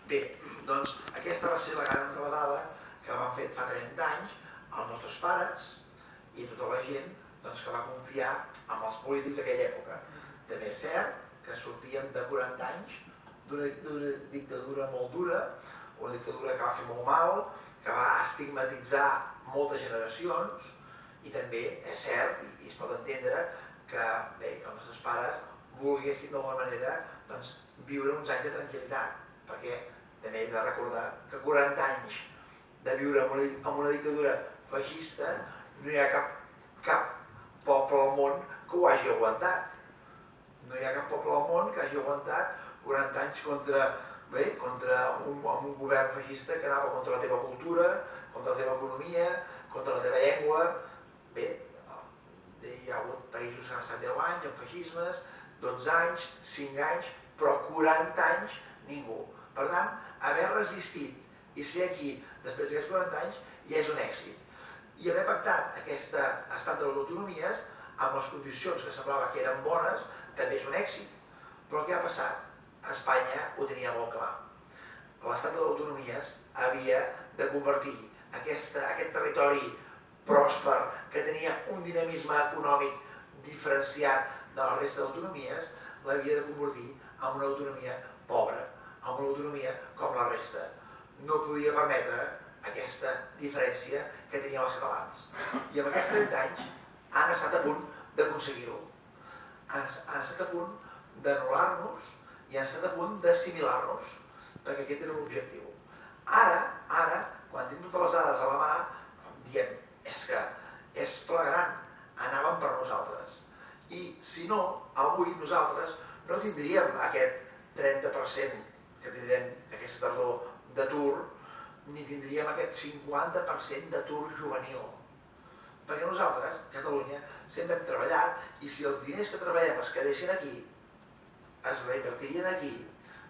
Bé, doncs aquesta va ser la gran enredada que van fer fa 30 anys els nostres pares i tota la gent que va confiar en els polítics d'aquella època. També és cert que sortíem de 40 anys d'una dictadura molt dura, una dictadura que va fer molt mal, que va estigmatitzar moltes generacions, i també és cert, i es pot entendre, que els nostres pares volguessin d'alguna manera viure uns anys de tranquil·litat, perquè també hem de recordar que 40 anys de viure en una dictadura feixista no hi ha cap poble al món que ho hagi aguantat. No hi ha cap poble al món que hagi aguantat 40 anys contra un govern feixista que anava contra la teva cultura, contra la teva economia, contra la teva llengua. Bé, hi ha hagut països que han estat 10 anys amb feixismes, 12 anys, 5 anys, però 40 anys ningú. Per tant, haver resistit i ser aquí després d'aquests 40 anys ja és un èxit. I haver pactat aquest estat de les autonomies amb les condicions que semblava que eren bones també és un èxit. Però què ha passat? Espanya ho tenia molt clar. L'estat de les autonomies havia de convertir aquest territori pròsper, que tenia un dinamisme econòmic diferenciat de la resta d'autonomies, l'havia de convertir en una autonomia pobra, en una autonomia com la resta. No podia permetre aquesta diferència que tenien els catalans. I en aquests 30 anys han estat a punt d'aconseguir-ho. Han estat a punt d'anul·lar-nos i han estat a punt d'assimilar-nos, perquè aquest era l'objectiu. Ara, quan tenim totes les dades a la mà, diem, és que és flagrant, anàvem per nosaltres. I si no, avui nosaltres no tindríem aquest 30% que tindrem aquesta tardor d'atur, ni tindríem aquest 50% d'atur juvenil. Perquè nosaltres, Catalunya, sempre hem treballat, i si els diners que treballem es quedessin aquí, es reinvertirien aquí,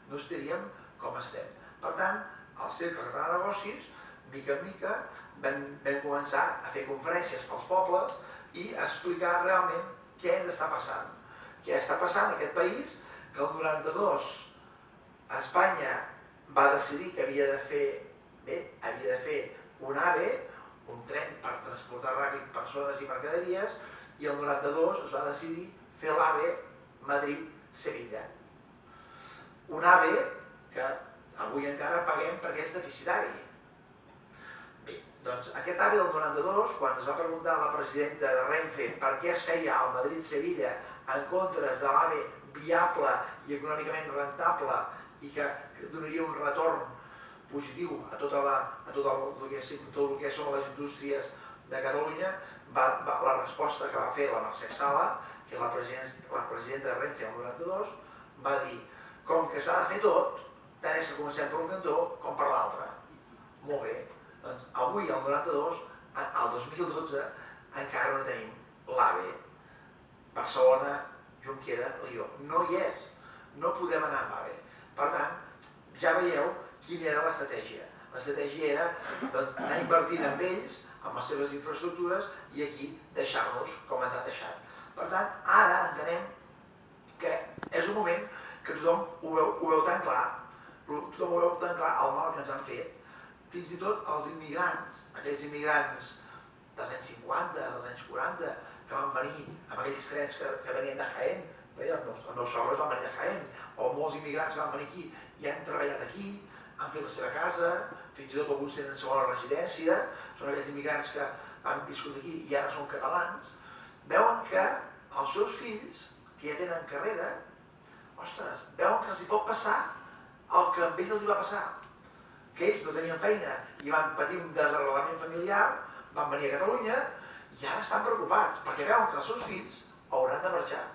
no estaríem com estem. Per tant, el Cercle Català de Negocis, mica en mica, vam començar a fer conferències pels pobles i a explicar realment què ens està passant. Què està passant en aquest país, que el 92 Espanya va decidir que havia de fer un AVE, un tren per transportar ràpid persones i mercaderies, i el 92 es va decidir fer l'AVE Madrid-Sevilla. Un AVE que avui encara paguem perquè és deficitari. Bé, doncs aquest AVE del 92, quan es va preguntar a la presidenta de Renfe per què es feia el Madrid-Sevilla en comptes de l'AVE viable i econòmicament rentable i que donaria un retorn positiu a tot el que són les indústries de Catalunya, la resposta que va fer la Mercè Sala, que és la presidenta de Renfe el 92, va dir, com que s'ha de fer tot, tant és que comencem per un cantó com per l'altre. Molt bé, doncs avui, el 92, el 2012, encara no tenim l'AVE. Barcelona, Junquera, Lió. No hi és. No podem anar amb AVE. Per tant, ja veieu quina era l'estratègia. L'estratègia era anar invertint amb ells, amb les seves infraestructures, i aquí deixar-nos com ens han deixat. Per tant, ara entenem que és un moment que tothom ho veu tan clar, el mal que ens han fet, fins i tot els immigrants, aquells immigrants dels anys 50, dels anys 40, que van venir amb aquells trens que venien de Jaén, els meus sogres van venir de Jaén, o molts immigrants que van venir aquí i han treballat aquí, han fet la seva casa, fins i tot alguns tenen segona residència, són aquells immigrants que han viscut aquí i ara són catalans, veuen que els seus fills, que ja tenen carrera, ostres, veuen que els hi pot passar el que amb ells els hi va passar, que ells no tenien feina i van patir un desarrelament familiar, van venir a Catalunya i ara estan preocupats, perquè veuen que els seus fills hauran de marxar.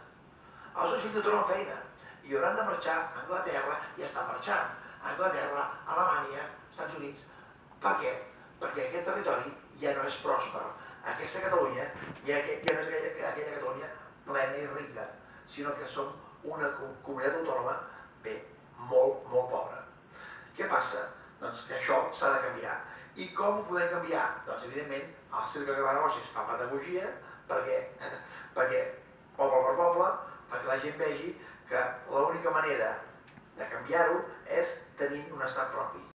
Els seus fills no troben feina i hauran de marxar a Anglaterra i estan marxant. A Anglaterra, a Alemanya, als Estats Units. Per què? Perquè aquest territori ja no és pròsper. Aquesta Catalunya ja no és aquella Catalunya plena i rica, sinó que som una comunitat autònoma molt pobra. Què passa? Doncs que això s'ha de canviar. I com ho podem canviar? Doncs evidentment el Cercle Català de Negocis fa pedagogia perquè poble per poble, perquè la gent vegi que l'única manera de canviar-ho és tenint un estat propi.